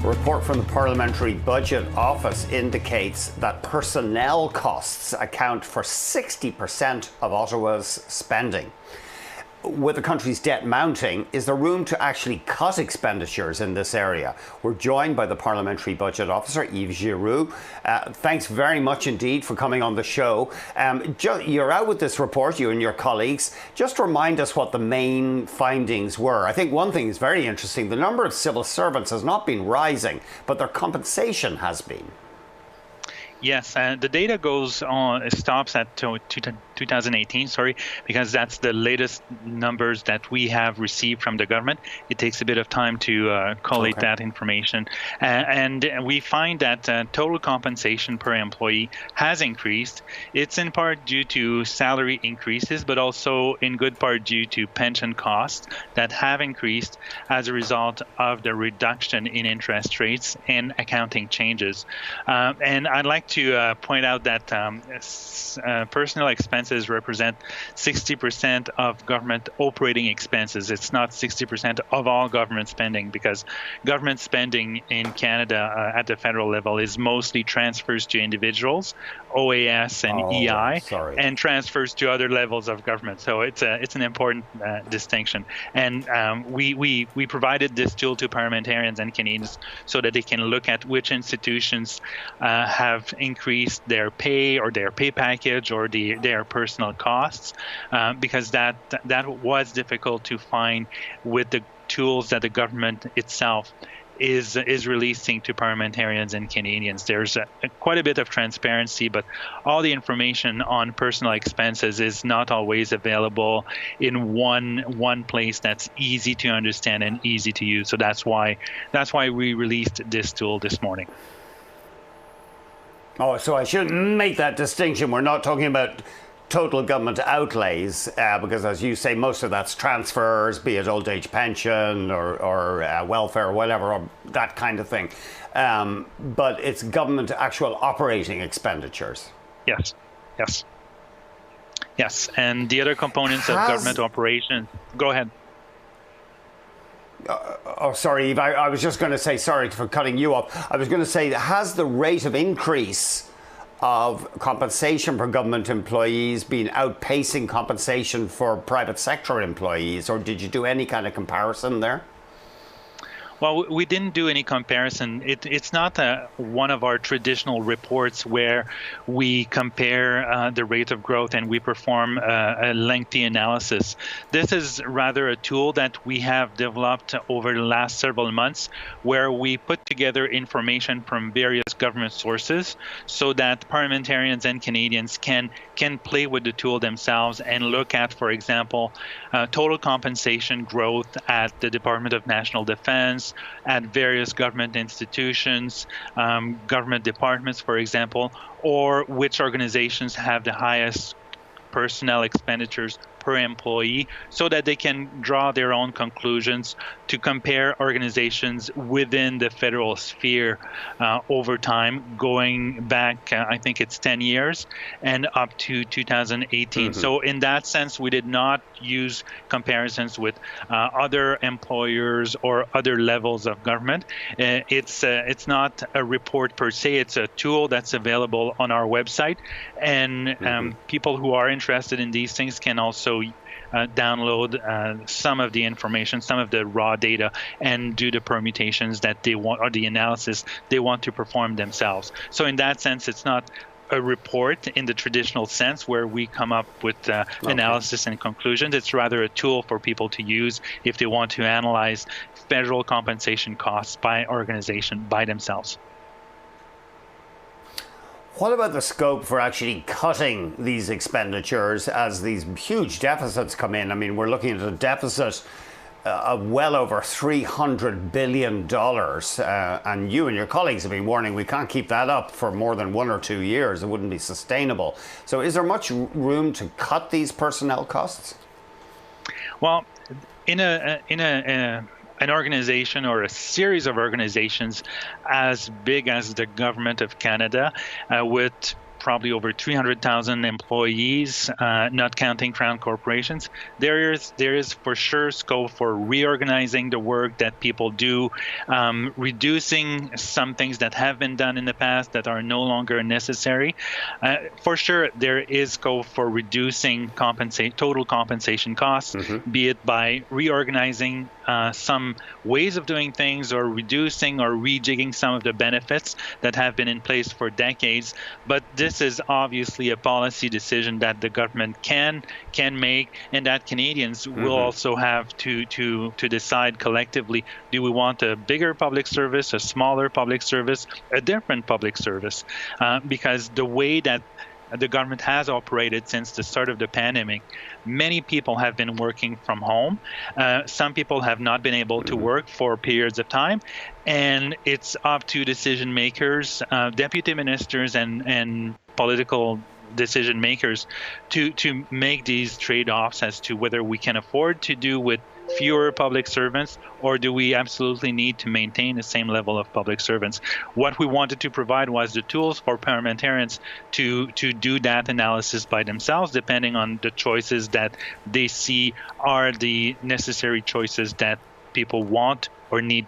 A report from the Parliamentary Budget Office indicates that personnel costs account for 60% of Ottawa's spending. With the country's debt mounting, is there room to actually cut expenditures in this area? We're joined by the Parliamentary Budget Officer, Yves Giroux. Thanks very much indeed for coming on the show. You're out with this report, you and your colleagues. Just remind us what the main findings were. I think one thing is very interesting. The number of civil servants has not been rising, but their compensation has been. Yes, the data stops at 2018, because that's the latest numbers that we have received from the government. It takes a bit of time to collate that information. And we find that total compensation per employee has increased. It's in part due to salary increases, but also in good part due to pension costs that have increased as a result of the reduction in interest rates and accounting changes. And I'd like to point out that personnel expenses represent 60% of government operating expenses. It's not 60% of all government spending, because government spending in Canada at the federal level is mostly transfers to individuals, OAS and EI, and transfers to other levels of government. So it's an important distinction. And we provided this tool to parliamentarians and Canadians so that they can look at which institutions have increased their pay or their pay package or their personal costs, because that was difficult to find with the tools that the government itself is releasing to parliamentarians and Canadians. There's quite a bit of transparency, but all the information on personal expenses is not always available in one place that's easy to understand and easy to use. So that's why we released this tool this morning. Oh, so I should make that distinction. We're not talking about total government outlays, because as you say, most of that's transfers, be it old age pension or welfare or whatever, or that kind of thing. But it's government actual operating expenditures. Yes. And the other components of government operation. Go ahead. Sorry, Yves, I was just going to say, sorry for cutting you off. I was going to say, has the rate of increase of compensation for government employees been outpacing compensation for private sector employees, or did you do any kind of comparison there? Well, we didn't do any comparison. It's not one of our traditional reports where we compare the rate of growth and we perform a lengthy analysis. This is rather a tool that we have developed over the last several months, where we put together information from various government sources so that parliamentarians and Canadians can play with the tool themselves and look at, for example, total compensation growth at the Department of National Defense, at various government institutions, government departments, for example, or which organizations have the highest personnel expenditures per employee, so that they can draw their own conclusions to compare organizations within the federal sphere over time, going back, I think it's 10 years, and up to 2018. So in that sense, we did not use comparisons with other employers or other levels of government. It's not a report per se. It's a tool that's available on our website, and people who are interested in these things can also download some of the information, some of the raw data, and do the permutations that they want, or the analysis they want to perform themselves. So in that sense, it's not a report in the traditional sense where we come up with analysis and conclusions. It's rather a tool for people to use if they want to analyze federal compensation costs by organization by themselves. What about the scope for actually cutting these expenditures as these huge deficits come in? I mean, we're looking at a deficit of well over $300 billion. And you and your colleagues have been warning we can't keep that up for more than 1 or 2 years. It wouldn't be sustainable. So is there much room to cut these personnel costs? Well, in an organization or a series of organizations as big as the Government of Canada, with probably over 300,000 employees, not counting Crown corporations. There is for sure scope for reorganizing the work that people do, reducing some things that have been done in the past that are no longer necessary. For sure, there is scope for reducing total compensation costs, be it by reorganizing some ways of doing things or reducing or rejigging some of the benefits that have been in place for decades. But this is obviously a policy decision that the government can make, and that Canadians will also have to decide collectively: do we want a bigger public service, a smaller public service, a different public service? Because the way that the government has operated since the start of the pandemic, many people have been working from home. Some people have not been able to work for periods of time. And it's up to decision makers, deputy ministers and political decision makers to make these trade-offs as to whether we can afford to do with fewer public servants, or do we absolutely need to maintain the same level of public servants? What we wanted to provide was the tools for parliamentarians to do that analysis by themselves, depending on the choices that they see are the necessary choices that people want or need to